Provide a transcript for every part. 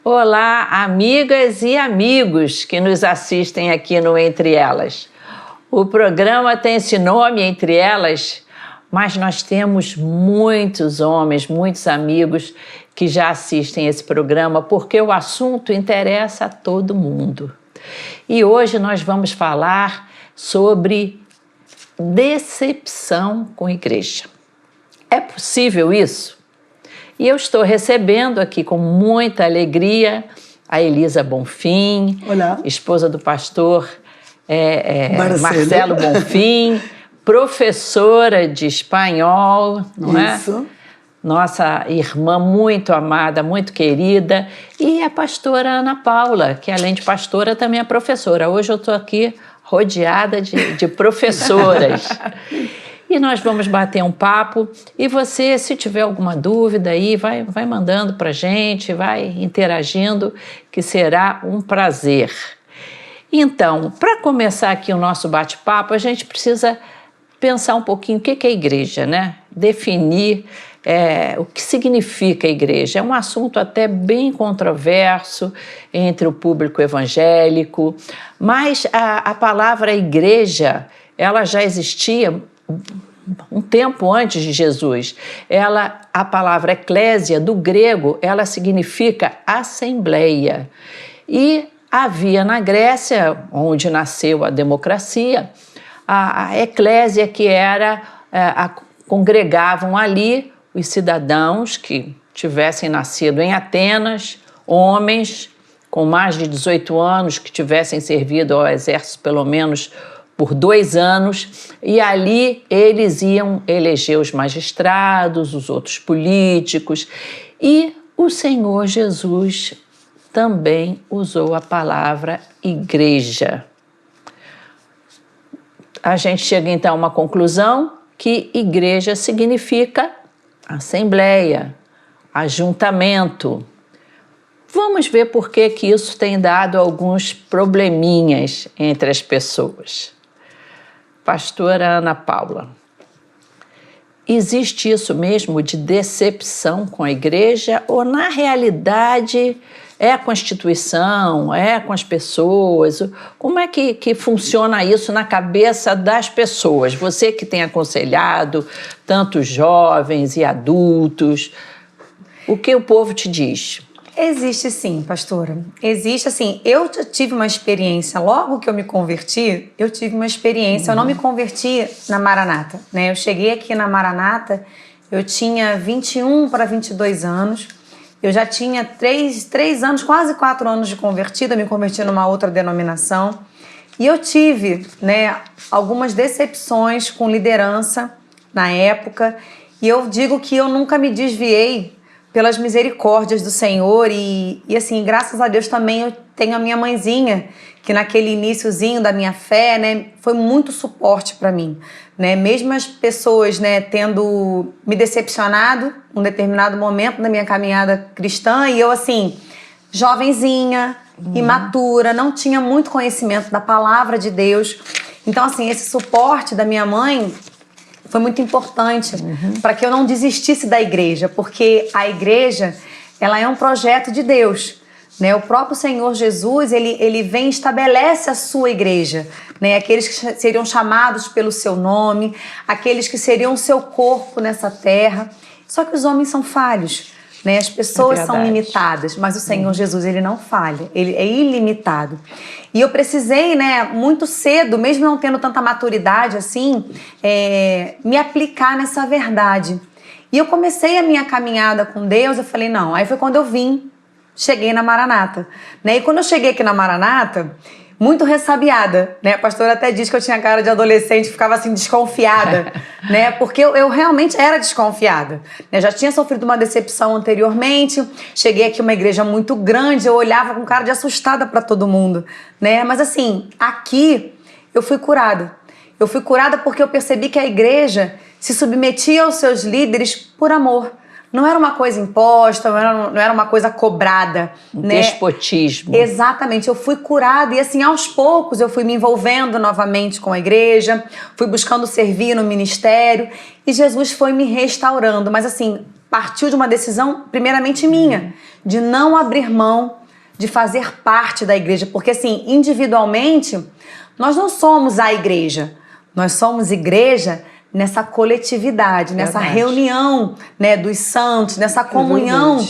Olá, amigas e amigos que nos assistem aqui no Entre Elas. O programa tem esse nome, Entre Elas, mas nós temos muitos homens, muitos amigos que já assistem esse programa porque o assunto interessa a todo mundo. E hoje nós vamos falar sobre decepção com a igreja. É possível isso? E eu estou recebendo aqui com muita alegria a Elisa Bonfim, Olá. Esposa do pastor Marcelo Bonfim, professora de espanhol, não é? Isso. Nossa irmã muito amada, muito querida, e a pastora Ana Paula, que além de pastora também é professora. Hoje eu estou aqui rodeada de professoras. E nós vamos bater um papo, e você, se tiver alguma dúvida aí, vai mandando para a gente, vai interagindo, que será um prazer. Então, para começar aqui o nosso bate-papo, a gente precisa pensar um pouquinho o que é igreja, né? Definir o que significa igreja. É um assunto até bem controverso entre o público evangélico, mas a palavra igreja, ela já existia um tempo antes de Jesus. A palavra eclésia, do grego, ela significa assembleia. E havia na Grécia, onde nasceu a democracia, a eclésia que congregavam ali os cidadãos que tivessem nascido em Atenas, homens com mais de 18 anos que tivessem servido ao exército pelo menos por 2 anos, e ali eles iam eleger os magistrados, os outros políticos, e o Senhor Jesus também usou a palavra igreja. A gente chega então a uma conclusão que igreja significa assembleia, ajuntamento. Vamos ver por que isso tem dado alguns probleminhas entre as pessoas. Pastora Ana Paula, existe isso mesmo de decepção com a igreja ou na realidade é a Constituição, é com as pessoas? Como é que funciona isso na cabeça das pessoas? Você que tem aconselhado tantos jovens e adultos, o que o povo te diz? Existe sim, pastora. Existe assim, eu tive uma experiência, logo que eu me converti, eu tive uma experiência, eu não me converti na Maranata, né? Eu cheguei aqui na Maranata, eu tinha 21 para 22 anos, eu já tinha 3 anos, quase 4 anos de convertida, eu me converti numa outra denominação, e eu tive, né, algumas decepções com liderança na época, e eu digo que eu nunca me desviei pelas misericórdias do Senhor e assim, graças a Deus também eu tenho a minha mãezinha, que naquele iniciozinho da minha fé, né, foi muito suporte para mim, né, mesmo as pessoas, né, tendo me decepcionado num determinado momento da minha caminhada cristã e eu assim, jovenzinha, imatura, não tinha muito conhecimento da palavra de Deus, então assim, esse suporte da minha mãe foi muito importante para que eu não desistisse da igreja, porque a igreja, ela é um projeto de Deus, né? O próprio Senhor Jesus, ele vem e estabelece a sua igreja, né? Aqueles que seriam chamados pelo seu nome, aqueles que seriam o seu corpo nessa terra. Só que os homens são falhos, né? As pessoas são limitadas, mas o Senhor Jesus, ele não falha, ele é ilimitado. E eu precisei, né, muito cedo, mesmo não tendo tanta maturidade assim, me aplicar nessa verdade. E eu comecei a minha caminhada com Deus, eu falei, não, aí foi quando eu cheguei na Maranata, né? E quando eu cheguei aqui na Maranata, muito ressabiada, né? A pastora até diz que eu tinha cara de adolescente, ficava assim desconfiada, né? Porque eu realmente era desconfiada, né? Já tinha sofrido uma decepção anteriormente, cheguei aqui uma igreja muito grande, eu olhava com cara de assustada para todo mundo, né? Mas assim, aqui eu fui curada. Eu fui curada porque eu percebi que a igreja se submetia aos seus líderes por amor. Não era uma coisa imposta, não era uma coisa cobrada. Né? Despotismo. Exatamente, eu fui curada e assim, aos poucos eu fui me envolvendo novamente com a igreja, fui buscando servir no ministério e Jesus foi me restaurando. Mas assim, partiu de uma decisão, primeiramente minha, de não abrir mão de fazer parte da igreja. Porque, assim, individualmente, nós não somos a igreja. Nós somos igreja nessa coletividade, nessa reunião, né, dos santos, nessa comunhão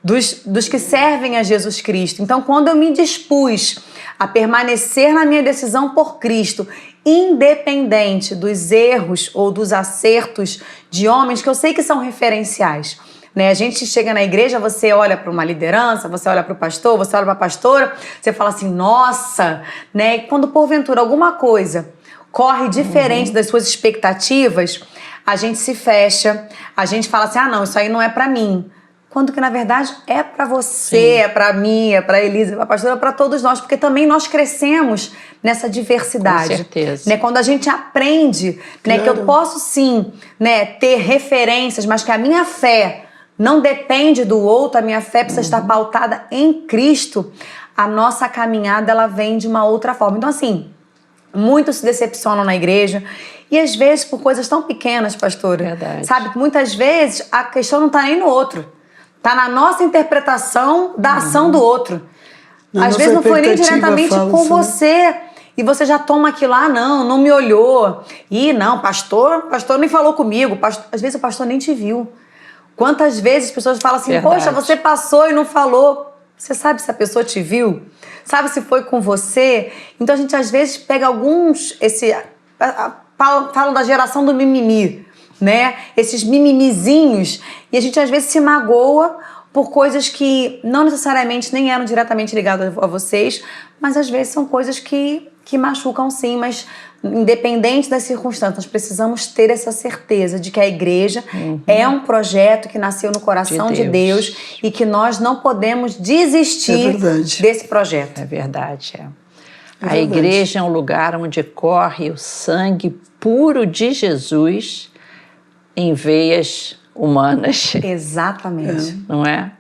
dos que servem a Jesus Cristo. Então, quando eu me dispus a permanecer na minha decisão por Cristo, independente dos erros ou dos acertos de homens que eu sei que são referenciais, né? A gente chega na igreja, você olha para uma liderança, você olha para o pastor, você olha para a pastora, você fala assim, nossa, né? E quando porventura alguma coisa corre diferente das suas expectativas, a gente se fecha, a gente fala assim, ah não, isso aí não é para mim. Quando que na verdade é para você, é para mim, é para Elisa, é para a pastora, é para todos nós, porque também nós crescemos nessa diversidade. Com certeza. Né? Quando a gente aprende, né, que eu posso sim, né, ter referências, mas que a minha fé não depende do outro, a minha fé precisa estar pautada em Cristo, a nossa caminhada ela vem de uma outra forma. Então assim, muitos se decepcionam na igreja e às vezes por coisas tão pequenas, pastora. Verdade. Sabe que muitas vezes a questão não está nem no outro, está na nossa interpretação da ação do outro. Às vezes não foi nem diretamente com você e você já toma aquilo lá, não me olhou. E não, pastor nem falou comigo. Às vezes o pastor nem te viu. Quantas vezes as pessoas falam assim, Verdade. poxa, você passou e não falou. Você sabe se a pessoa te viu? Sabe se foi com você? Então a gente às vezes pega alguns, falam da geração do mimimi, né? Esses mimimizinhos, e a gente às vezes se magoa por coisas que não necessariamente nem eram diretamente ligadas a vocês, mas às vezes são coisas que machucam sim, mas independente das circunstâncias, nós precisamos ter essa certeza de que a igreja é um projeto que nasceu no coração de Deus e que nós não podemos desistir desse projeto. É verdade, A igreja é um lugar onde corre o sangue puro de Jesus em veias humanas. Exatamente. Não é?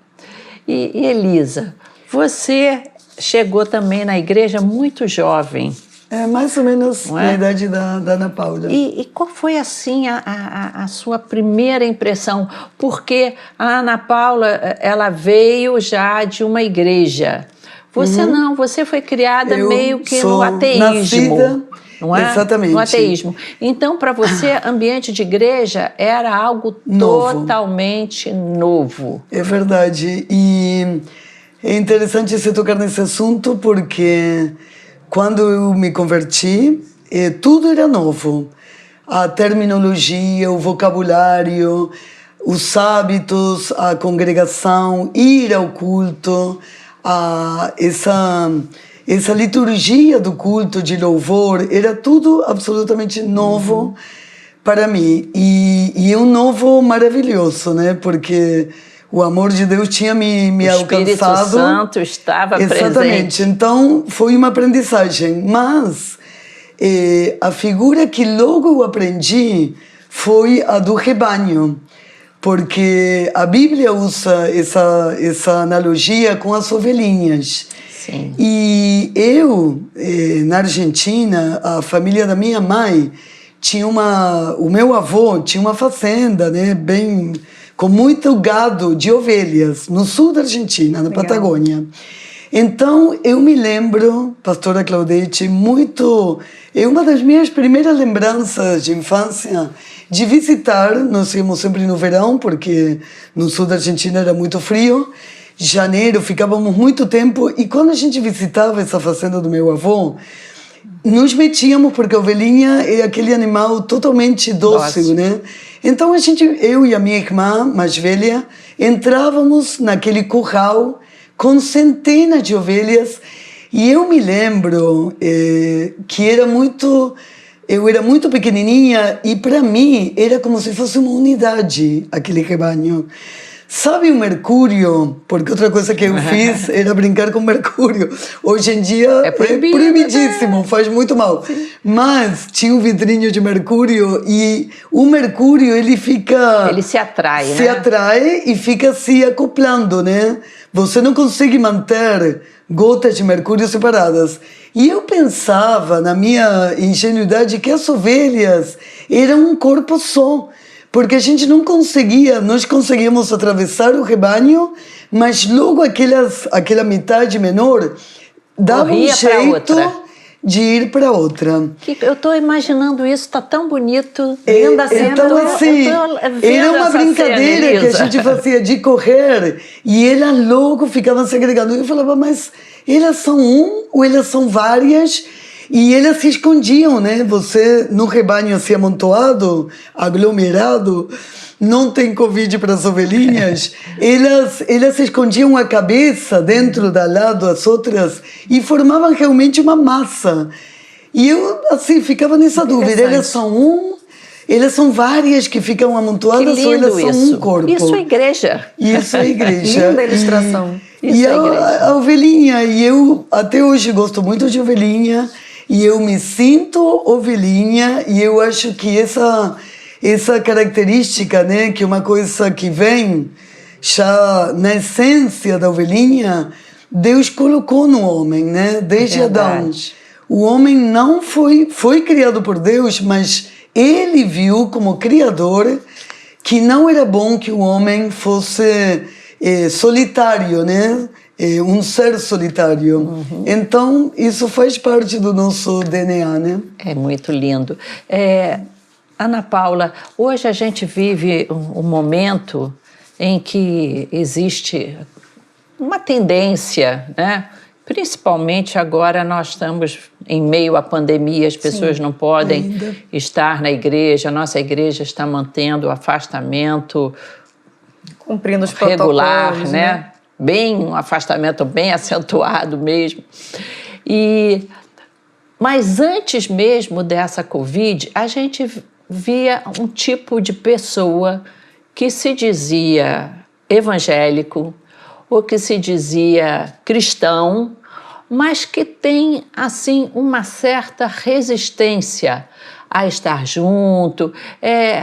E Elisa, você chegou também na igreja muito jovem. É mais ou menos na idade da Ana Paula. E qual foi, assim, a sua primeira impressão? Porque a Ana Paula, ela veio já de uma igreja. Você não, você foi criada meio que no ateísmo. Nascida, não é? Exatamente. No ateísmo. Então, para você, ambiente de igreja era algo totalmente novo. É verdade. E é interessante você tocar nesse assunto porque quando eu me converti, tudo era novo. A terminologia, o vocabulário, os hábitos, a congregação, ir ao culto, essa liturgia do culto de louvor, era tudo absolutamente novo para mim. E um novo maravilhoso, né? Porque o amor de Deus tinha me alcançado. O Espírito Santo estava presente. Exatamente. Então, foi uma aprendizagem. Mas a figura que logo eu aprendi foi a do rebanho. Porque a Bíblia usa essa analogia com as ovelhinhas. Sim. E eu, na Argentina, a família da minha mãe tinha o meu avô tinha uma fazenda, né, bem, com muito gado de ovelhas, no sul da Argentina, na Patagônia. Então, eu me lembro, pastora Claudete, é uma das minhas primeiras lembranças de infância de visitar, nós íamos sempre no verão, porque no sul da Argentina era muito frio, janeiro, ficávamos muito tempo, e quando a gente visitava essa fazenda do meu avô, nos metíamos, porque a ovelhinha é aquele animal totalmente dócil, né? Então eu e a minha irmã mais velha entrávamos naquele curral com centenas de ovelhas, e eu me lembro que eu era muito pequenininha e para mim era como se fosse uma unidade aquele rebanho. Sabe o mercúrio? Porque outra coisa que eu fiz era brincar com mercúrio. Hoje em dia é proibidíssimo, né? Faz muito mal. Sim. Mas tinha um vidrinho de mercúrio e o mercúrio ele se atrai, né? Se atrai e fica se acoplando, né? Você não consegue manter gotas de mercúrio separadas. E eu pensava, na minha ingenuidade, que as ovelhas eram um corpo só. porque a gente não conseguia, nós conseguíamos atravessar o rebanho, mas logo aquela metade menor dava Corria um jeito outra. de ir para outra. Eu estou imaginando isso, está tão bonito. Linda cena. Então, assim, era uma brincadeira que a gente fazia de correr e elas logo ficavam segregando. Eu falava, mas elas são ou elas são várias? E elas se escondiam, né? Você, no rebanho assim amontoado, aglomerado, não tem Covid para as ovelhinhas, elas escondiam a cabeça dentro da lado as outras e formavam realmente uma massa. E eu, assim, ficava nessa dúvida, elas são várias que ficam amontoadas ou elas são um corpo? Isso é igreja. Isso é igreja. Linda ilustração. E a ovelhinha, e eu até hoje gosto muito de ovelhinha, e eu me sinto ovelhinha, e eu acho que essa característica, né, que é uma coisa que vem já na essência da ovelhinha, Deus colocou no homem, né, desde Adão. O homem não foi criado por Deus, mas ele viu como criador que não era bom que o homem fosse solitário, né? Um ser solitário. Uhum. Então, isso faz parte do nosso DNA, né? É muito lindo. Ana Paula, hoje a gente vive um momento em que existe uma tendência, né? Principalmente agora nós estamos em meio à pandemia, as pessoas não podem estar na igreja, a nossa igreja está mantendo o afastamento, cumprindo os regular, protocolos, né? Um afastamento bem acentuado mesmo. Mas antes mesmo dessa Covid, a gente via um tipo de pessoa que se dizia evangélico ou que se dizia cristão, mas que tem, assim, uma certa resistência a estar junto,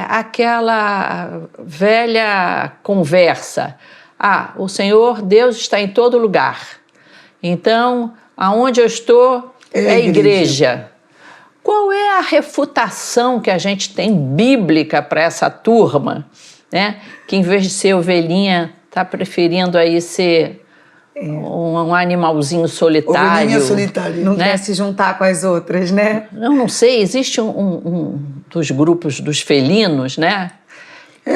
aquela velha conversa. O Senhor, Deus está em todo lugar. Então, aonde eu estou é igreja. Qual é a refutação que a gente tem bíblica para essa turma, né? Que em vez de ser ovelhinha, está preferindo aí ser um animalzinho solitário. Ovelhinha solitária. Não quer se juntar com as outras, né? Eu não sei, existe um dos grupos dos felinos, né?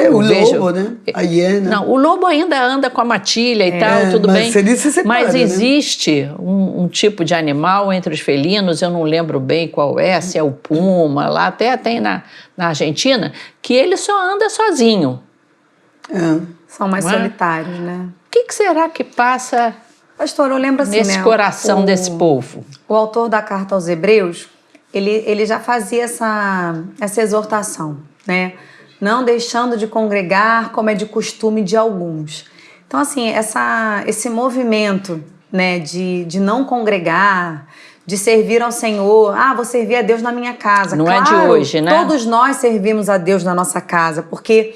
Lobo, né? A hiena. Não, o lobo ainda anda com a matilha e tal, tudo bem. Mas ele se separa, mas existe um tipo de animal entre os felinos, eu não lembro bem qual se é o puma, lá até tem na Argentina, que ele só anda sozinho. São mais solitários, né? O que será que passa, pastor, eu lembro assim, nesse coração desse povo? O autor da carta aos Hebreus, ele já fazia essa exortação, né? Não deixando de congregar como é de costume de alguns. Então, assim, esse movimento, né, de não congregar, de servir ao Senhor. Vou servir a Deus na minha casa. Não claro, é de hoje, né? Todos nós servimos a Deus na nossa casa, porque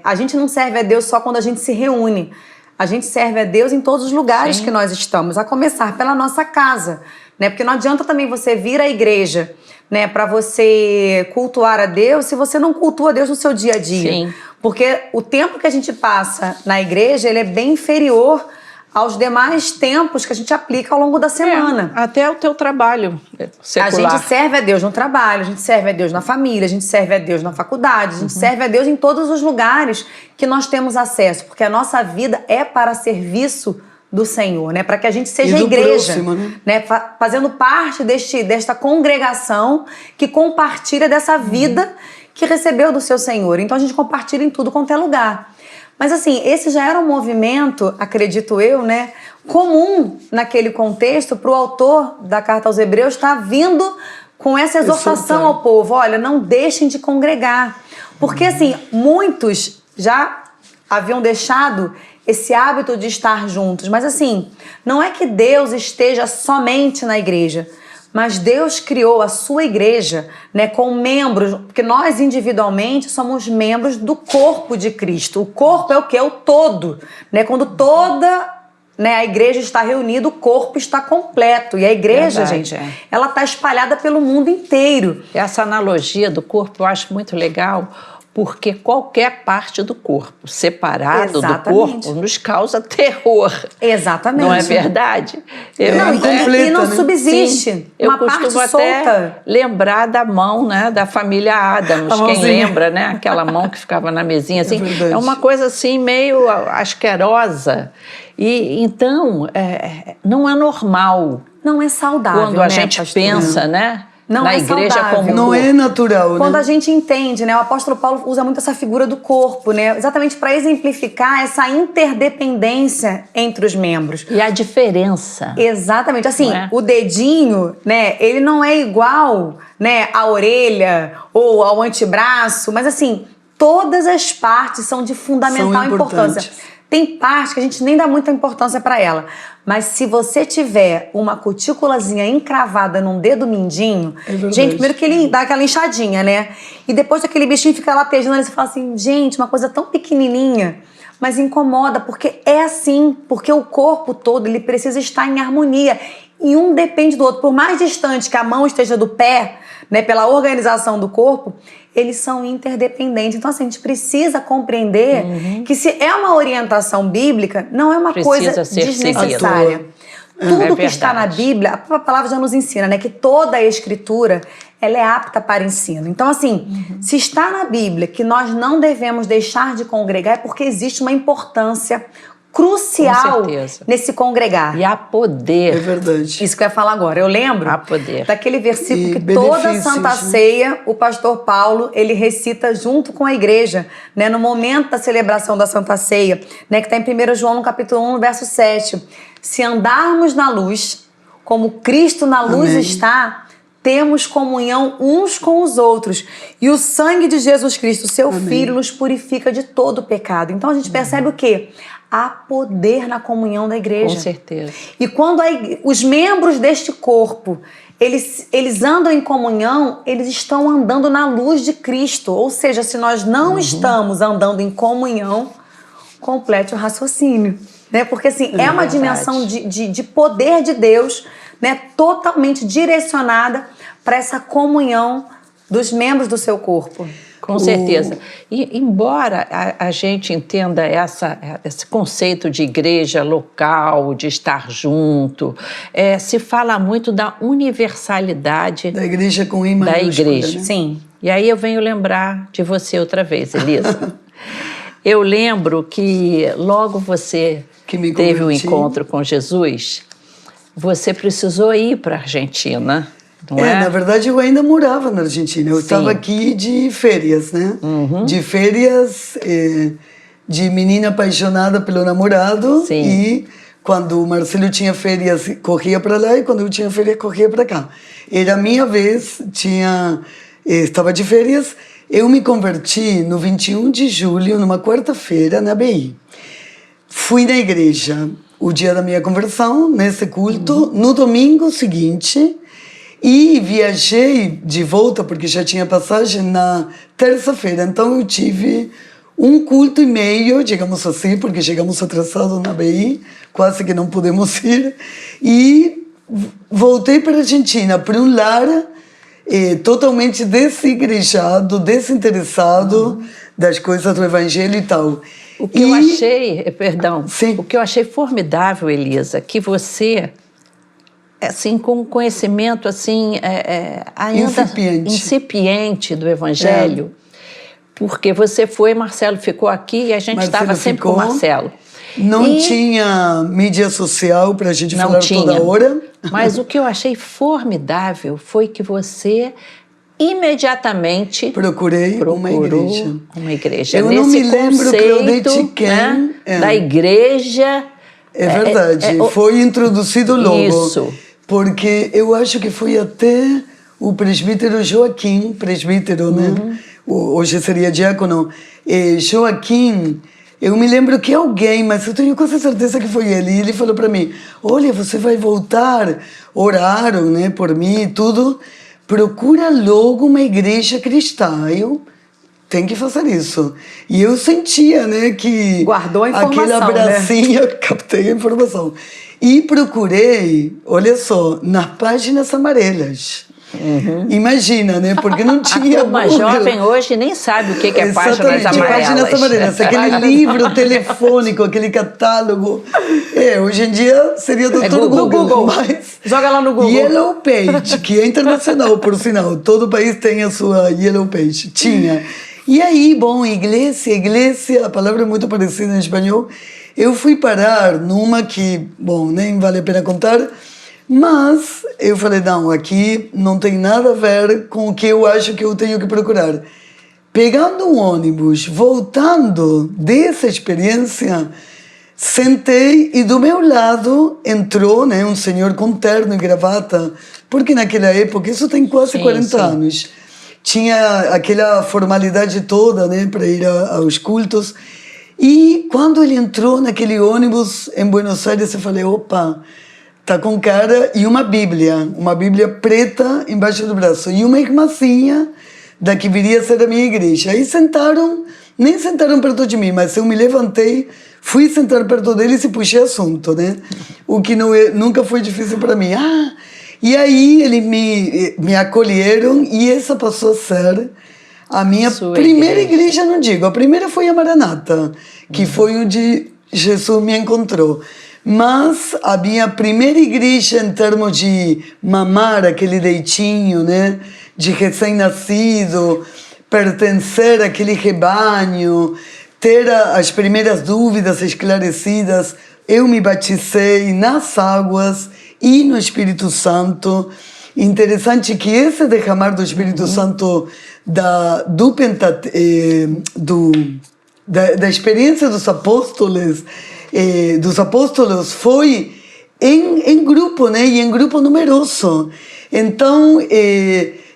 a gente não serve a Deus só quando a gente se reúne. A gente serve a Deus em todos os lugares que nós estamos, a começar pela nossa casa, né? Porque não adianta também você vir à igreja, né, para você cultuar a Deus se você não cultua a Deus no seu dia a dia. Sim. Porque o tempo que a gente passa na igreja, ele é bem inferior aos demais tempos que a gente aplica ao longo da semana. Até o teu trabalho secular. A gente serve a Deus no trabalho, a gente serve a Deus na família, a gente serve a Deus na faculdade, a gente serve a Deus em todos os lugares que nós temos acesso, porque a nossa vida é para serviço do Senhor, né? Para que a gente seja a igreja, próximo, né? Fazendo parte desta congregação que compartilha dessa vida que recebeu do seu Senhor. Então a gente compartilha em tudo quanto é lugar. Mas assim, esse já era um movimento, acredito eu, né, comum naquele contexto para o autor da carta aos Hebreus estar vindo com essa exortação ao povo. Olha, não deixem de congregar. Porque assim, muitos já haviam deixado esse hábito de estar juntos. Mas assim, não é que Deus esteja somente na igreja, mas Deus criou a sua igreja, né, com membros, porque nós individualmente somos membros do corpo de Cristo. O corpo é o quê? É o todo, né? Quando toda, né, a igreja está reunida, o corpo está completo. E a igreja, gente, ela está espalhada pelo mundo inteiro. Essa analogia do corpo eu acho muito legal, porque qualquer parte do corpo separado do Exatamente. corpo nos causa terror. Exatamente. Não é verdade? Não, e não né? subsiste. Sim, eu uma parte costumo solta. até lembrar da mão, né, da família Addams. A Quem mãozinha. lembra, né, aquela mão que ficava na mesinha assim. verdade. É uma coisa assim meio asquerosa. E então não é normal Não é saudável, quando a né, gente pastor? pensa, né, Não na é igreja saudável. como Não é natural, Quando né? a gente entende, né? O apóstolo Paulo usa muito essa figura do corpo, né? Exatamente para exemplificar essa interdependência entre os membros. E a diferença. Exatamente. Assim, Não é? o dedinho, né? Ele não é igual, né, à orelha ou ao antebraço, mas assim, todas as partes são de fundamental São importância. importantes. Tem parte que a gente nem dá muita importância para ela. Mas se você tiver uma cutículazinha encravada num dedo mindinho, É verdade. gente, primeiro que ele dá aquela inchadinha, né? E depois aquele bichinho fica latejando, você fala assim, gente, uma coisa tão pequenininha, mas incomoda, porque é assim, porque o corpo todo, ele precisa estar em harmonia. E um depende do outro. Por mais distante que a mão esteja do pé, né, pela organização do corpo, eles são interdependentes. Então, assim, a gente precisa compreender que se é uma orientação bíblica, não é uma Precisa coisa ser desnecessária. Tudo É que está na verdade. Bíblia, a própria palavra já nos ensina, né, que toda a Escritura, ela é apta para ensino. Então, assim, se está na Bíblia que nós não devemos deixar de congregar, é porque existe uma importância crucial Com certeza. nesse congregar. E há É poder. verdade. Isso que eu ia falar agora. Eu lembro Há poder. daquele versículo E que toda benefícios, Santa né? Ceia, o pastor Paulo, ele recita junto com a igreja, né, no momento da celebração da Santa Ceia, né, que está em 1 João, no capítulo 1, no verso 7. Se andarmos na luz, como Cristo na luz Amém. está, temos comunhão uns com os outros. E o sangue de Jesus Cristo, seu Filho, nos purifica de todo pecado. Então a gente percebe o quê? Há poder na comunhão da igreja. Com certeza. E quando os membros deste corpo, eles andam em comunhão, eles estão andando na luz de Cristo. Ou seja, se nós não estamos andando em comunhão, complete o raciocínio. Né? Porque assim, é uma verdade. dimensão de poder de Deus, né? Totalmente direcionada para essa comunhão dos membros do seu corpo. Com certeza. E embora a gente entenda esse conceito de igreja local, de estar junto, se fala muito da universalidade Da igreja com I da maiúscula, igreja. né? Sim. E aí eu venho lembrar de você outra vez, Elisa. Eu lembro que logo você Que me teve um converti. encontro com Jesus, você precisou ir para a Argentina, não é? Na verdade, eu ainda morava na Argentina. Eu Sim. estava aqui de férias, né? De férias, de menina apaixonada pelo namorado. Sim. E quando o Marcelo tinha férias, corria para lá. E quando eu tinha férias, corria para cá. Era a minha vez, estava de férias. Eu me converti no 21 de julho, numa quarta-feira, na BI. Fui na igreja o dia da minha conversão, nesse culto, no domingo seguinte, e viajei de volta, porque já tinha passagem, na terça-feira. Então eu tive um culto e meio, digamos assim, porque chegamos atrasados na BI, quase que não pudemos ir, e voltei para a Argentina, para um lar totalmente desigrejado, desinteressado das coisas do evangelho e tal. O que eu achei, perdão, Sim. o que eu achei formidável, Elisa, que você, assim, com um conhecimento assim, ainda incipiente do Evangelho, porque você foi, Marcelo ficou aqui e a gente estava sempre com o Marcelo. Não tinha mídia social para a gente Não falar tinha. toda hora. Mas o que eu achei formidável foi que você imediatamente procurei uma igreja. Uma igreja. Eu Nesse não me lembro, Claudete, né, da igreja. É verdade, foi introduzido logo. Isso. Porque eu acho que foi até o presbítero Joaquim, presbítero, né? Hoje seria diácono. Joaquim, eu me lembro que alguém, mas eu tenho quase certeza que foi ele. E ele falou para mim: olha, você vai voltar. Oraram, né, por mim e tudo. Procura logo uma igreja cristã. Eu tenho que fazer isso. E eu sentia, né, que guardou a informação, aquele abracinho, captei a informação. E procurei, olha só, nas páginas amarelas. Imagina, né? Porque não tinha A turma jovem hoje nem sabe o que é páginas amarelas. Páginas amarelas, aquele livro telefônico, aquele catálogo. Hoje em dia seria doutor Google. Mas joga lá no Google. Yellow Page, que é internacional, por sinal. Todo país tem a sua Yellow Page. Tinha. E aí, bom, igreja, a palavra é muito parecida em espanhol. Eu fui parar numa que, bom, nem vale a pena contar, mas eu falei, não, aqui não tem nada a ver com o que eu acho que eu tenho que procurar. Pegando um ônibus, voltando dessa experiência, sentei e do meu lado entrou, né, um senhor com terno e gravata, porque naquela época, isso tem quase 40 anos, tinha aquela formalidade toda, né, para ir aos cultos. E quando ele entrou naquele ônibus em Buenos Aires, eu falei, opa, tá com cara, e uma Bíblia preta embaixo do braço, e uma irmãzinha da que viria a ser a minha igreja. Aí nem sentaram perto de mim, mas eu me levantei, fui sentar perto deles e puxei assunto, né? O que nunca foi difícil para mim. E aí eles me acolheram, e essa passou a ser a minha primeira igreja, não digo. A primeira foi a Maranata, que foi onde Jesus me encontrou. Mas a minha primeira igreja, em termos de mamar aquele leitinho, né? De recém-nascido, pertencer àquele rebanho, ter as primeiras dúvidas esclarecidas, eu me batizei nas águas e no Espírito Santo. Interessante que esse derramar do Espírito Santo da experiência dos apóstolos foi em grupo, né? E em grupo numeroso. Então,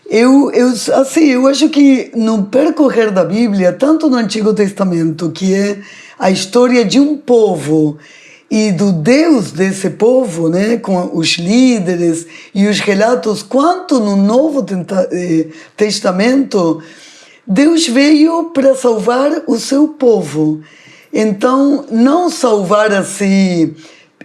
eu acho que no percorrer da Bíblia, tanto no Antigo Testamento, que é a história de um povo e do Deus desse povo, né, com os líderes e os relatos, quanto no Novo Testamento, Deus veio para salvar o seu povo. Então, não salvar assim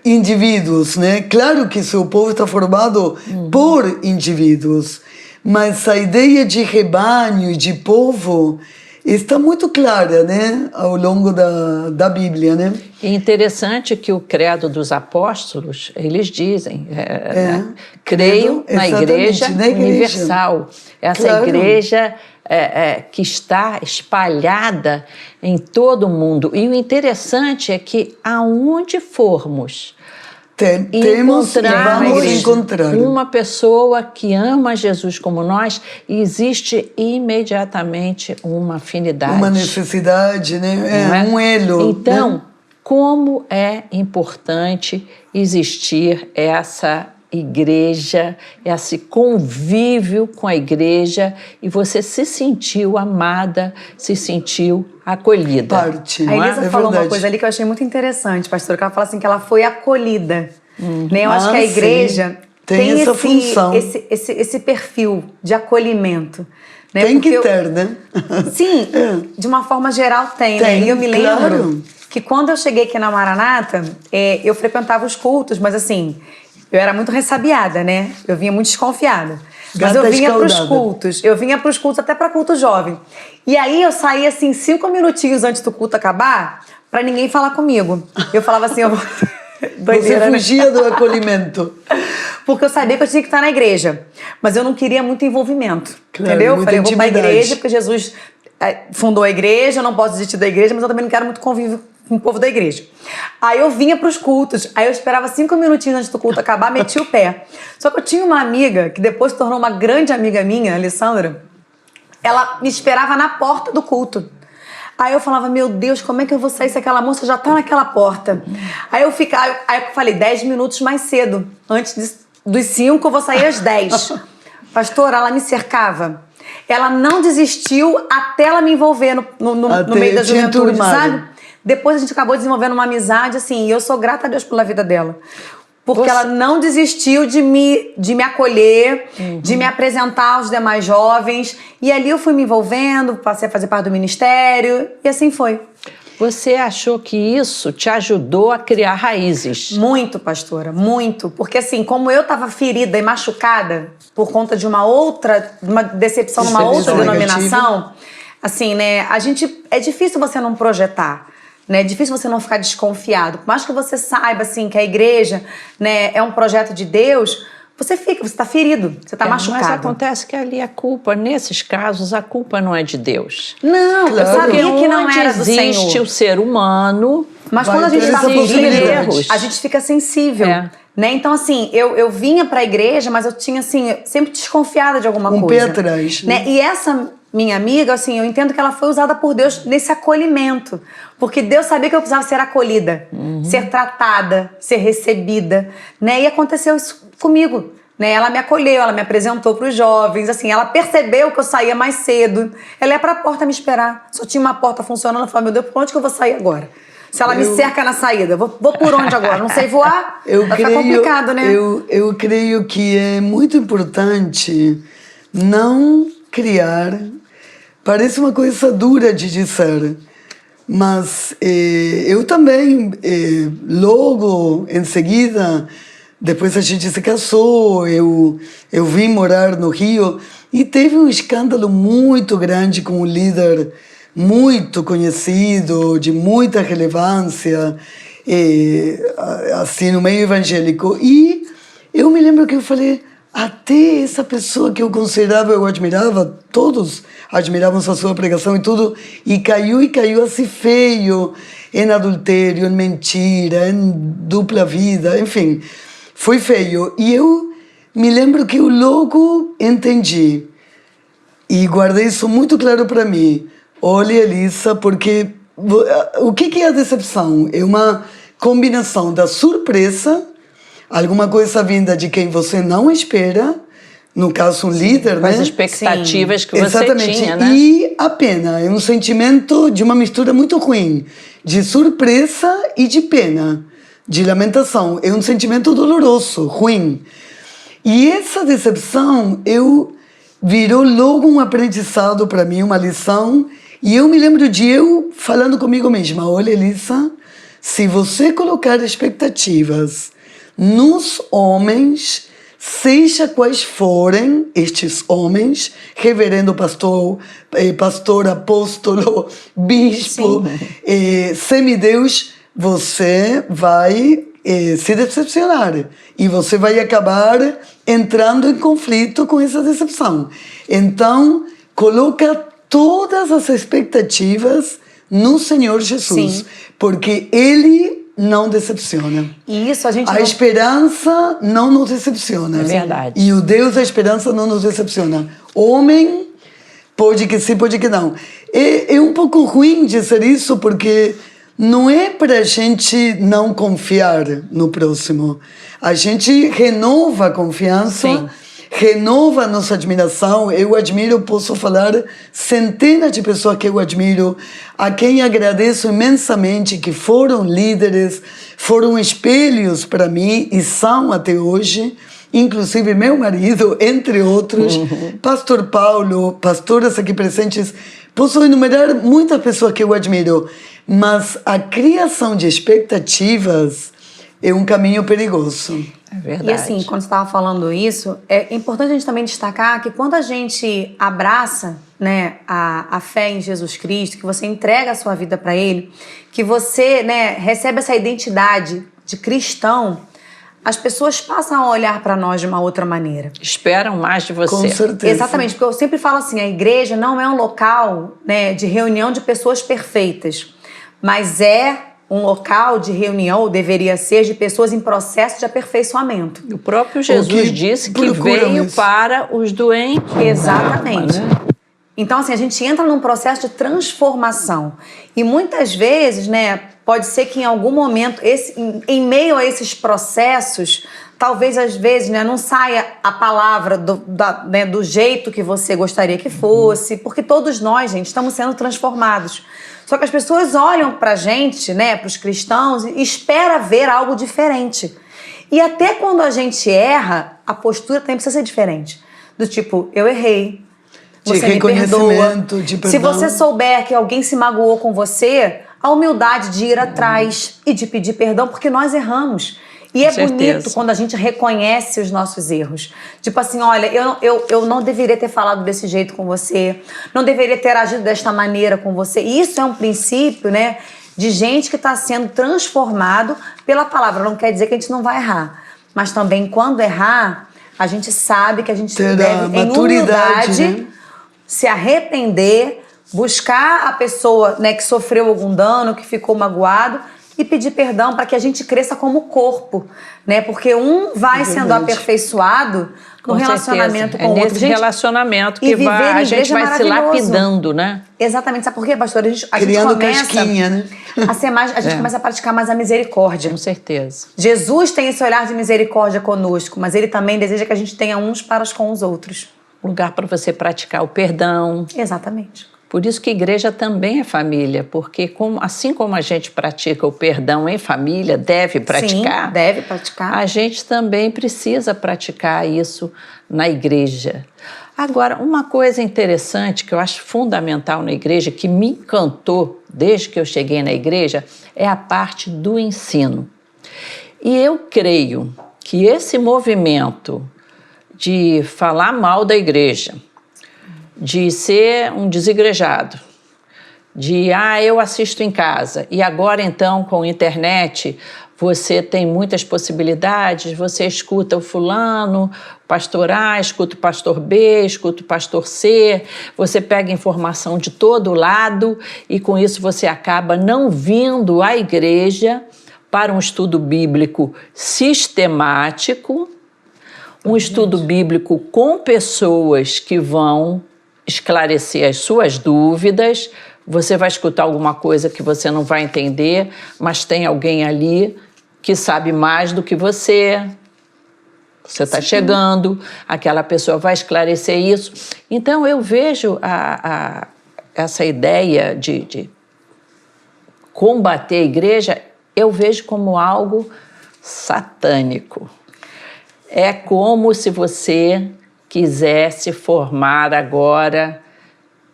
indivíduos, né? Claro que seu povo está formado por indivíduos, mas a ideia de rebanho e de povo está muito clara, né, ao longo da Bíblia, né? É interessante que o credo dos apóstolos, eles dizem, né? Creio na igreja universal. Essa igreja que está espalhada em todo o mundo. E o interessante é que aonde formos, vamos encontrar uma pessoa que ama Jesus como nós, e existe imediatamente uma afinidade. Uma necessidade, né? Um elo. Então, né? Como é importante existir essa igreja, esse convívio com a igreja, e você se sentiu amada, se sentiu acolhida. A Elisa falou uma coisa ali que eu achei muito interessante, pastora, que ela fala assim que ela foi acolhida. Né? Eu acho que a igreja tem essa função, esse perfil de acolhimento. Né? Tem que ter, né? Sim, de uma forma geral tem. Né? E eu me lembro que quando eu cheguei aqui na Maranata, eu frequentava os cultos, mas assim, eu era muito ressabiada, né? Eu vinha muito desconfiada. Mas eu vinha para os cultos. Eu vinha para os cultos, até para culto jovem. E aí eu saía assim 5 minutinhos antes do culto acabar, para ninguém falar comigo. Eu falava assim, Doideira, você fugia do acolhimento. Porque eu sabia que eu tinha que estar na igreja. Mas eu não queria muito envolvimento. Claro, entendeu? Eu falei, eu vou para a igreja, porque Jesus fundou a igreja, eu não posso desistir da igreja, mas eu também não quero muito convívio com o povo da igreja. Aí eu vinha para os cultos, aí eu esperava 5 minutinhos antes do culto acabar, metia o pé. Só que eu tinha uma amiga, que depois se tornou uma grande amiga minha, a Alessandra, ela me esperava na porta do culto. Aí eu falava, meu Deus, como é que eu vou sair se aquela moça já tá naquela porta? Aí eu falei, 10 minutos mais cedo. Antes dos 5, eu vou sair às 10. Pastora, ela me cercava. Ela não desistiu até ela me envolver no meio da juventude, sabe? Depois a gente acabou desenvolvendo uma amizade, assim, e eu sou grata a Deus pela vida dela. Porque ela não desistiu de me acolher, de me apresentar aos demais jovens. E ali eu fui me envolvendo, passei a fazer parte do ministério, e assim foi. Você achou que isso te ajudou a criar raízes? Muito, pastora, muito. Porque assim, como eu estava ferida e machucada por conta de uma decepção numa outra denominação, assim, né, é difícil você não projetar. Né? É difícil você não ficar desconfiado. Por mais que você saiba, assim, que a igreja, né, é um projeto de Deus, você está ferido, você está machucado. Mas acontece que ali a culpa, nesses casos, a culpa não é de Deus. Não, claro. Eu sabia que não era do Senhor. Existe o ser humano. Mas quando a gente está ferido, a gente fica sensível. Né? Então, assim, eu vinha para a igreja, mas eu tinha, assim, sempre desconfiada de alguma coisa. Pé atrás. Né? E essa minha amiga, assim, eu entendo que ela foi usada por Deus nesse acolhimento. Porque Deus sabia que eu precisava ser acolhida, ser tratada, ser recebida. Né? E aconteceu isso comigo. Né? Ela me acolheu, ela me apresentou para os jovens. Assim, ela percebeu que eu saía mais cedo. Ela ia para a porta me esperar. Só tinha uma porta funcionando. Eu falei, meu Deus, por onde que eu vou sair agora? Se ela me cerca na saída, vou por onde agora? Não sei voar? Vai ficar complicado, né? Eu creio que é muito importante não criar. Parece uma coisa dura de dizer, mas eu também, logo em seguida, depois a gente se casou, eu vim morar no Rio e teve um escândalo muito grande com um líder muito conhecido, de muita relevância, assim, no meio evangélico. E eu me lembro que eu falei, até essa pessoa que eu considerava, eu admirava, todos admiravam a sua pregação e tudo, e caiu assim feio, em adultério, em mentira, em dupla vida, enfim, foi feio. E eu me lembro que eu logo entendi, e guardei isso muito claro para mim. Olha, Elissa, porque o que é a decepção? É uma combinação da surpresa, alguma coisa vinda de quem você não espera, no caso um líder, né? As expectativas que você exatamente. Tinha, né? E a pena, é um sentimento de uma mistura muito ruim, de surpresa e de pena, de lamentação. É um sentimento doloroso, ruim. E essa decepção, virou logo um aprendizado para mim, uma lição. E eu me lembro de eu falando comigo mesma, olha, Elissa, se você colocar expectativas nos homens, seja quais forem estes homens, reverendo, pastor, apóstolo, bispo, semideus, você vai se decepcionar e você vai acabar entrando em conflito com essa decepção. Então, coloca todas as expectativas no Senhor Jesus, porque Ele não decepciona. Isso, a esperança não nos decepciona. É verdade. E o Deus da esperança não nos decepciona. Homem, pode que sim, pode que não. É um pouco ruim dizer isso, porque não é para a gente não confiar no próximo. A gente renova a confiança, renova a nossa admiração. Eu admiro, posso falar, centenas de pessoas que eu admiro, a quem agradeço imensamente, que foram líderes, foram espelhos para mim e são até hoje, inclusive meu marido, entre outros, Pastor Paulo, pastoras aqui presentes. Posso enumerar muitas pessoas que eu admiro, mas a criação de expectativas é um caminho perigoso. É verdade. E assim, quando você estava falando isso, é importante a gente também destacar que quando a gente abraça, né, a fé em Jesus Cristo, que você entrega a sua vida para Ele, que você, né, recebe essa identidade de cristão, as pessoas passam a olhar para nós de uma outra maneira. Esperam mais de você. Com certeza. Exatamente, porque eu sempre falo assim, a igreja não é um local, né, de reunião de pessoas perfeitas, mas é um local de reunião, ou deveria ser, de pessoas em processo de aperfeiçoamento. O próprio Jesus disse que veio para os doentes. Exatamente. Né? Então, assim, a gente entra num processo de transformação. E muitas vezes, né, pode ser que em algum momento, em meio a esses processos, talvez às vezes, né, não saia a palavra do jeito que você gostaria que fosse, porque todos nós, gente, estamos sendo transformados. Só que as pessoas olham pra gente, né, pros cristãos, e esperam ver algo diferente. E até quando a gente erra, a postura também precisa ser diferente. Do tipo, eu errei, você me perdoa. De perdão. Se você souber que alguém se magoou com você, a humildade de ir atrás e de pedir perdão, porque nós erramos. E é bonito quando a gente reconhece os nossos erros. Tipo assim, olha, eu não deveria ter falado desse jeito com você, não deveria ter agido desta maneira com você. E isso é um princípio, né, de gente que está sendo transformado pela palavra. Não quer dizer que a gente não vai errar. Mas também, quando errar, a gente sabe que a gente deve, em humildade, né, se arrepender, buscar a pessoa, né, que sofreu algum dano, que ficou magoado, e pedir perdão para que a gente cresça como corpo, né? Porque um vai sendo aperfeiçoado no relacionamento com o outro. É nesse relacionamento que a gente vai se lapidando, né? Exatamente. Sabe por quê, pastor? A gente criando começa casquinha, né? a ser mais, a gente começa a praticar mais a misericórdia. Com certeza. Jesus tem esse olhar de misericórdia conosco, mas ele também deseja que a gente tenha uns para com os outros. Lugar para você praticar o perdão. Exatamente. Por isso que igreja também é família, porque assim como a gente pratica o perdão em família, deve praticar. Sim, deve praticar. A gente também precisa praticar isso na igreja. Agora, uma coisa interessante que eu acho fundamental na igreja, que me encantou desde que eu cheguei na igreja, é a parte do ensino. E eu creio que esse movimento de falar mal da igreja, de ser um desigrejado, de eu assisto em casa, e agora então com a internet você tem muitas possibilidades, você escuta o fulano, o pastor A, escuta o pastor B, escuta o pastor C, você pega informação de todo lado e com isso você acaba não vindo à igreja para um estudo bíblico sistemático, um estudo bíblico com pessoas que vão esclarecer as suas dúvidas. Você vai escutar alguma coisa que você não vai entender, mas tem alguém ali que sabe mais do que você. Você está chegando, aquela pessoa vai esclarecer isso. Então, eu vejo essa ideia de combater a igreja, eu vejo como algo satânico. É como se você quisesse formar agora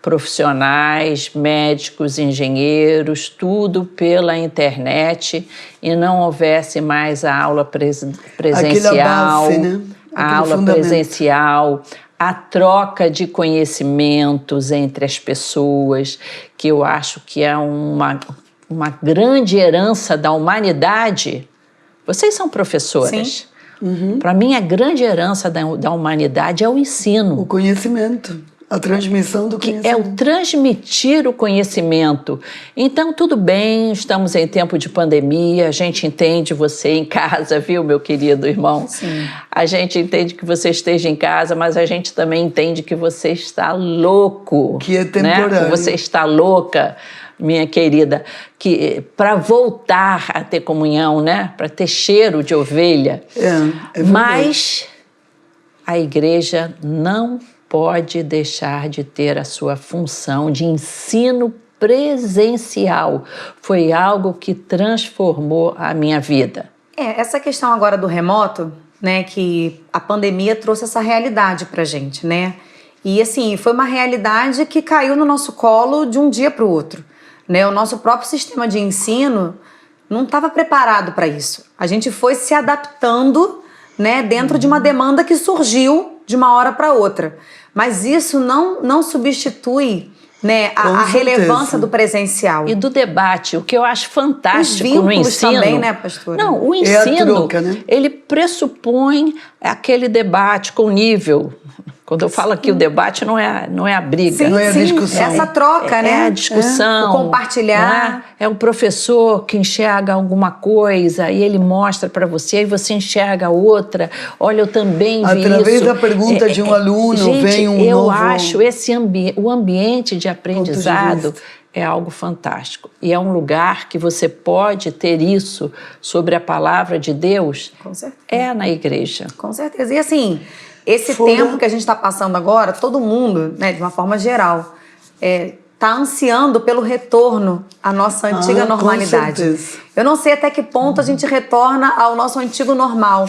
profissionais, médicos, engenheiros, tudo pela internet e não houvesse mais a aula presencial, base, né? a aula presencial, a troca de conhecimentos entre as pessoas, que eu acho que é uma grande herança da humanidade. Vocês são professoras. Sim. Uhum. Para mim, a grande herança da humanidade é o ensino. O conhecimento, a transmissão do conhecimento. É o transmitir o conhecimento. Então, tudo bem, estamos em tempo de pandemia, a gente entende você em casa, viu, meu querido irmão? Sim. A gente entende que você esteja em casa, mas a gente também entende que você está louco. Que é temporário. Né? Você está louca, minha querida, que para voltar a ter comunhão, né? Para ter cheiro de ovelha. É verdade. Mas a igreja não pode deixar de ter a sua função de ensino presencial. Foi algo que transformou a minha vida. Essa questão agora do remoto, né? Que a pandemia trouxe essa realidade pra gente, né? E assim, foi uma realidade que caiu no nosso colo de um dia para o outro. Né? O nosso próprio sistema de ensino não estava preparado para isso. A gente foi se adaptando, né, dentro de uma demanda que surgiu de uma hora para outra. Mas isso não substitui, né, a relevância do presencial. E do debate, o que eu acho fantástico no ensino. Também, né, pastora? Não, o ensino, é a troca, né? Ele pressupõe aquele debate com nível. Quando eu falo aqui, o debate não é a briga. Sim, não é a discussão. Essa troca, né? É a discussão. O compartilhar. É o professor que enxerga alguma coisa e ele mostra para você e você enxerga outra. Olha, eu também vi isso. Através da pergunta de um aluno, gente, vem um eu novo... acho o ambiente de aprendizado é algo fantástico. E é um lugar que você pode ter isso sobre a palavra de Deus. Com certeza. É na igreja. Com certeza. E assim... Esse tempo que a gente está passando agora, todo mundo, né, de uma forma geral, está ansiando pelo retorno à nossa antiga normalidade. Com certeza. Eu não sei até que ponto a gente retorna ao nosso antigo normal.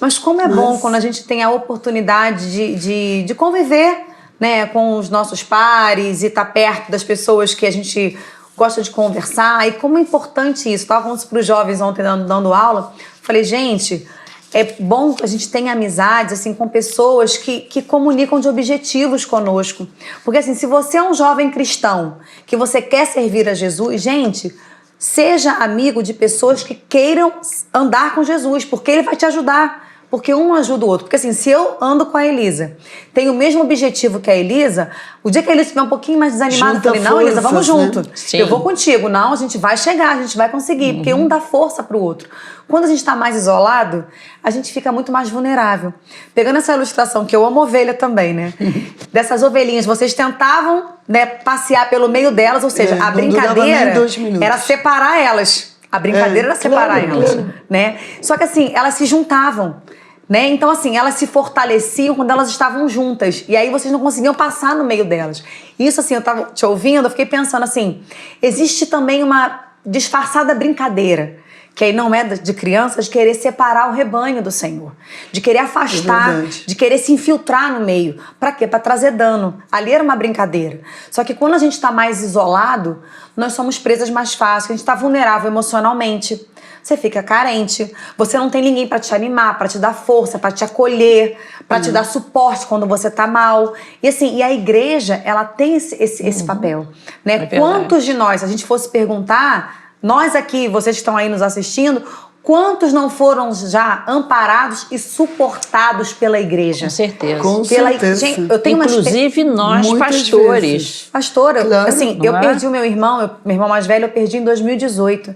Mas como é bom quando a gente tem a oportunidade de conviver, né, com os nossos pares e estar perto das pessoas que a gente gosta de conversar. E como é importante isso. Estava falando para os jovens ontem dando aula. Falei, gente, é bom que a gente tenha amizades assim, com pessoas que comunicam de objetivos conosco. Porque assim, se você é um jovem cristão, que você quer servir a Jesus, gente, seja amigo de pessoas que queiram andar com Jesus, porque ele vai te ajudar. Porque um ajuda o outro. Porque assim, se eu ando com a Elisa, tenho o mesmo objetivo que a Elisa, o dia que a Elisa estiver um pouquinho mais desanimada, eu falei, não, Elisa, vamos junto. Né? Eu vou contigo. Não, a gente vai chegar, a gente vai conseguir. Porque um dá força pro outro. Quando a gente está mais isolado, a gente fica muito mais vulnerável. Pegando essa ilustração, que eu amo ovelha também, né? Dessas ovelhinhas, vocês tentavam, né, passear pelo meio delas, ou seja, a brincadeira era separar elas. A brincadeira era separar elas, né? Só que assim, elas se juntavam. Né? Então, assim, elas se fortaleciam quando elas estavam juntas. E aí vocês não conseguiam passar no meio delas. Isso, assim, eu tava te ouvindo, eu fiquei pensando assim, existe também uma disfarçada brincadeira, que aí não é de crianças, de querer separar o rebanho do Senhor. De querer afastar, de querer se infiltrar no meio. Pra quê? Pra trazer dano. Ali era uma brincadeira. Só que quando a gente tá mais isolado, nós somos presas mais fácil, a gente tá vulnerável emocionalmente. Você fica carente, você não tem ninguém para te animar, para te dar força, para te acolher, para te dar suporte quando você tá mal. E assim, e a igreja, ela tem esse papel, né? Quantos de nós, se a gente fosse perguntar, nós aqui, vocês que estão aí nos assistindo, quantos não foram já amparados e suportados pela igreja? Com certeza. Com certeza. Gente, eu tenho inclusive nós, pastores. Pastora, claro, assim, eu perdi o meu irmão mais velho, eu perdi em 2018.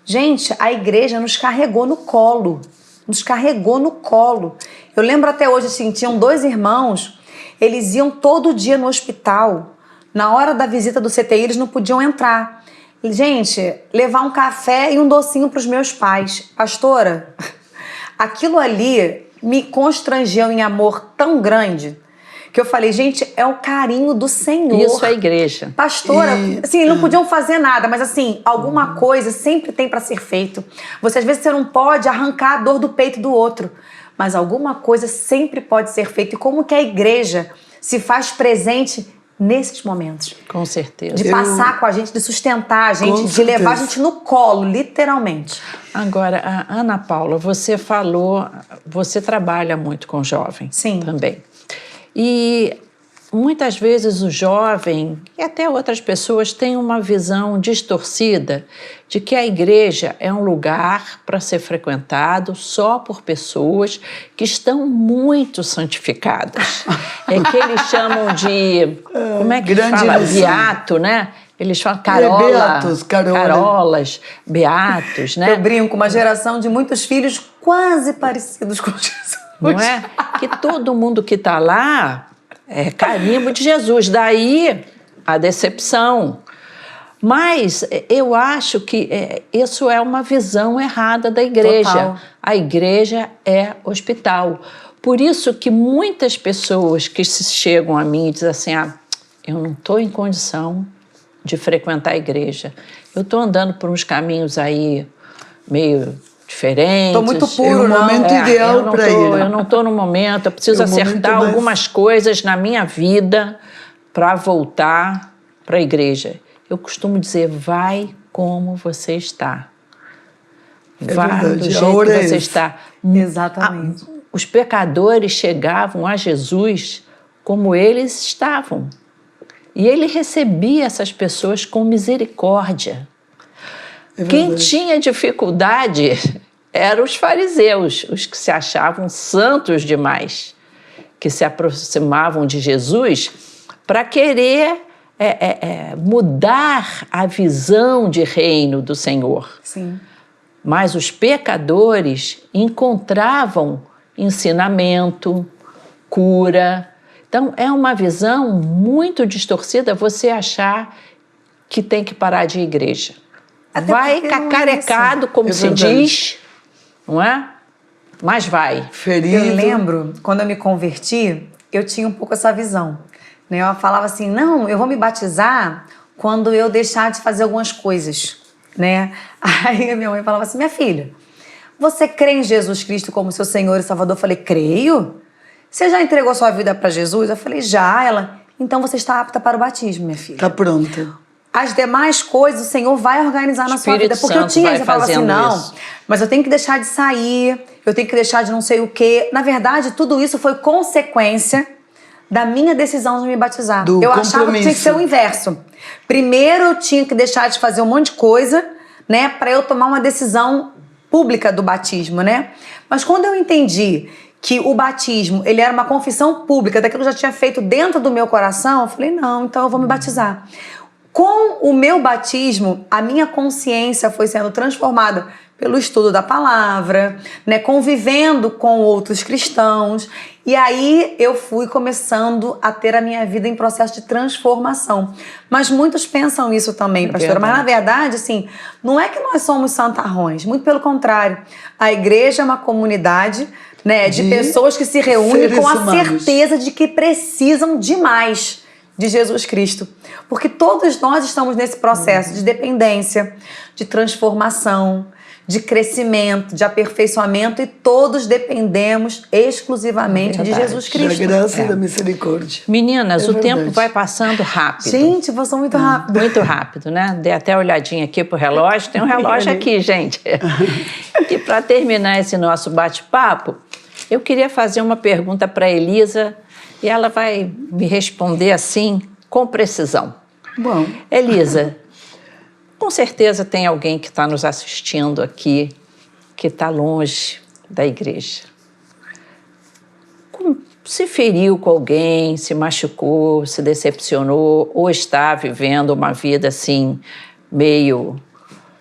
Gente, a igreja nos carregou no colo. Nos carregou no colo. Eu lembro até hoje, assim, tinham 2 irmãos, eles iam todo dia no hospital. Na hora da visita do CTI, eles não podiam entrar. Gente, levar um café e um docinho para os meus pais. Pastora, aquilo ali me constrangeu em amor tão grande que eu falei, gente, é o carinho do Senhor. Isso é a igreja. Pastora, assim, não podiam fazer nada, mas assim, alguma coisa sempre tem para ser feito. Às vezes você não pode arrancar a dor do peito do outro, mas alguma coisa sempre pode ser feita. E como que a igreja se faz presente nesses momentos? Com certeza. De passar com a gente, de sustentar a gente, de levar a gente no colo, literalmente. Agora, a Ana Paula, você falou, você trabalha muito com jovem. Sim. Também. E muitas vezes o jovem e até outras pessoas têm uma visão distorcida de que a igreja é um lugar para ser frequentado só por pessoas que estão muito santificadas. É que eles chamam de, como é que fala? Beato, né? Eles falam carolas, beatos, né? Eu brinco, uma geração de muitos filhos quase parecidos com Jesus. Não é? Que todo mundo que está lá é carimbo de Jesus. Daí a decepção. Mas eu acho que isso é uma visão errada da igreja. Total. A igreja é hospital. Por isso que muitas pessoas que chegam a mim e dizem assim, eu não estou em condição de frequentar a igreja. Eu estou andando por uns caminhos aí meio diferentes. Estou muito puro, é o momento ideal para ir. Eu não estou no momento, eu preciso acertar algumas coisas na minha vida para voltar para a igreja. Eu costumo dizer, vai como você está. Vá do jeito que você está. Exatamente. Os pecadores chegavam a Jesus como eles estavam. E ele recebia essas pessoas com misericórdia. Quem tinha dificuldade eram os fariseus, os que se achavam santos demais, que se aproximavam de Jesus para querer mudar a visão de reino do Senhor. Sim. Mas os pecadores encontravam ensinamento, cura. Então, é uma visão muito distorcida você achar que tem que parar de ir à igreja. Até vai cacarecado, como se diz, não é? Mas vai. Ferido. Eu lembro, quando eu me converti, eu tinha um pouco essa visão. Né? Eu falava assim, não, eu vou me batizar quando eu deixar de fazer algumas coisas. Né? Aí a minha mãe falava assim, minha filha, você crê em Jesus Cristo como seu Senhor e Salvador? Eu falei, creio. Você já entregou sua vida para Jesus? Eu falei, já. Ela, então você está apta para o batismo, minha filha. Está pronta. as demais coisas o Senhor vai organizar na sua vida. Porque eu tinha, você falava assim, não, mas eu tenho que deixar de sair, eu tenho que deixar de não sei o quê. Na verdade, tudo isso foi consequência da minha decisão de me batizar. Eu achava que tinha que ser o inverso. Primeiro eu tinha que deixar de fazer um monte de coisa, né, para eu tomar uma decisão pública do batismo, né? Mas quando eu entendi que o batismo, ele era uma confissão pública daquilo que eu já tinha feito dentro do meu coração, eu falei, não, então eu vou me batizar. Com o meu batismo, a minha consciência foi sendo transformada pelo estudo da palavra, né, convivendo com outros cristãos. E aí eu fui começando a ter a minha vida em processo de transformação. Mas muitos pensam isso também, pastora. Mas na verdade, assim, não é que nós somos santarrões. Muito pelo contrário. A igreja é uma comunidade, né, de pessoas que se reúnem com a certeza de que precisam demais de Jesus Cristo. Porque todos nós estamos nesse processo de dependência, de transformação, de crescimento, de aperfeiçoamento, e todos dependemos exclusivamente de Jesus Cristo. Da graça e da misericórdia. Meninas, o tempo vai passando rápido. Gente, passou muito rápido. Muito rápido, né? Dei até uma olhadinha aqui pro relógio. Tem um relógio aqui, gente. E para terminar esse nosso bate-papo, eu queria fazer uma pergunta para a Elisa, e ela vai me responder assim, com precisão. Bom. Elisa, com certeza tem alguém que está nos assistindo aqui, que está longe da igreja. Se feriu com alguém, se machucou, se decepcionou, ou está vivendo uma vida assim, meio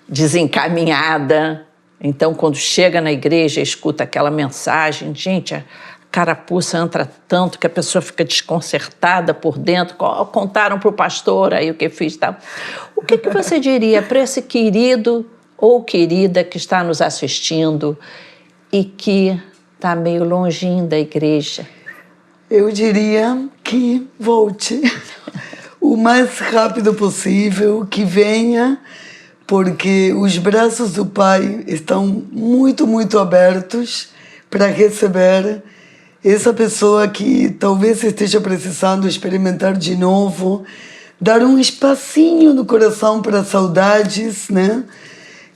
desencaminhada. Então, quando chega na igreja, escuta aquela mensagem, gente, a carapuça entra tanto que a pessoa fica desconcertada por dentro. Contaram para o pastor aí o que fiz. Tá? O que você diria para esse querido ou querida que está nos assistindo e que está meio longinho da igreja? Eu diria que volte o mais rápido possível, que venha, porque os braços do Pai estão muito, muito abertos para receber essa pessoa que talvez esteja precisando experimentar de novo, dar um espacinho no coração para saudades, né?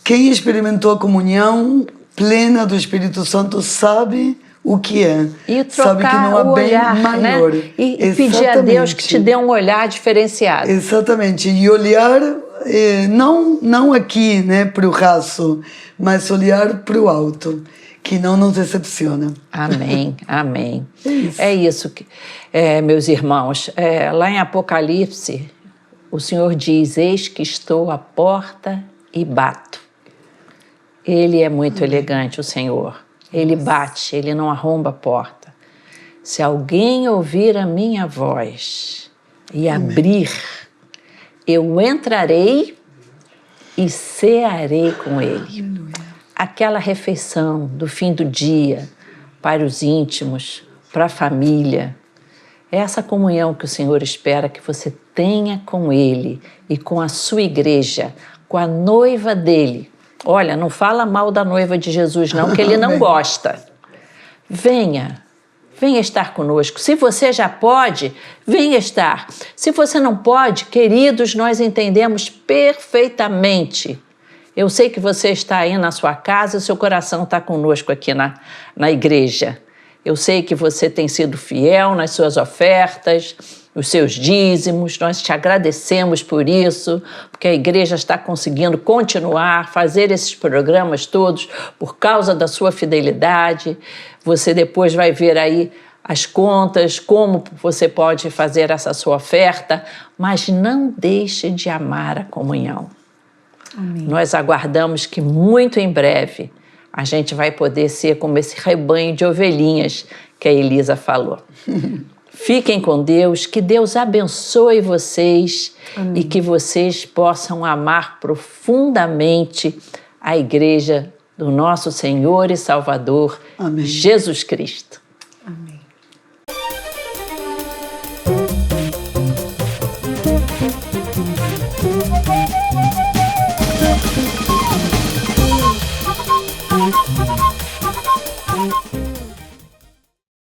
Quem experimentou a comunhão plena do Espírito Santo sabe o que é. E sabe que não há o bem olhar, maior. Né? E pedir a Deus que te dê um olhar diferenciado. Exatamente. E olhar, não aqui, né, para o raso, mas olhar para o alto, que não nos decepciona. Amém, amém. É isso, meus irmãos. Lá em Apocalipse, o Senhor diz, eis que estou à porta e bato. Ele é muito elegante, o Senhor. Ele bate, ele não arromba a porta. Se alguém ouvir a minha voz e abrir, eu entrarei e cearei com ele. Aquela refeição do fim do dia, para os íntimos, para a família. É essa comunhão que o Senhor espera que você tenha com Ele e com a sua igreja, com a noiva dele. Olha, não fala mal da noiva de Jesus não, que Ele não gosta. Venha estar conosco. Se você já pode, venha estar. Se você não pode, queridos, nós entendemos perfeitamente. Eu sei que você está aí na sua casa e seu coração está conosco aqui na igreja. Eu sei que você tem sido fiel nas suas ofertas, os seus dízimos. Nós te agradecemos por isso, porque a igreja está conseguindo continuar, fazer esses programas todos por causa da sua fidelidade. Você depois vai ver aí as contas, como você pode fazer essa sua oferta, mas não deixe de amar a comunhão. Amém. Nós aguardamos que muito em breve a gente vai poder ser como esse rebanho de ovelhinhas que a Elisa falou. Fiquem com Deus, que Deus abençoe vocês. Amém. E que vocês possam amar profundamente a igreja do nosso Senhor e Salvador, Amém. Jesus Cristo. Amém.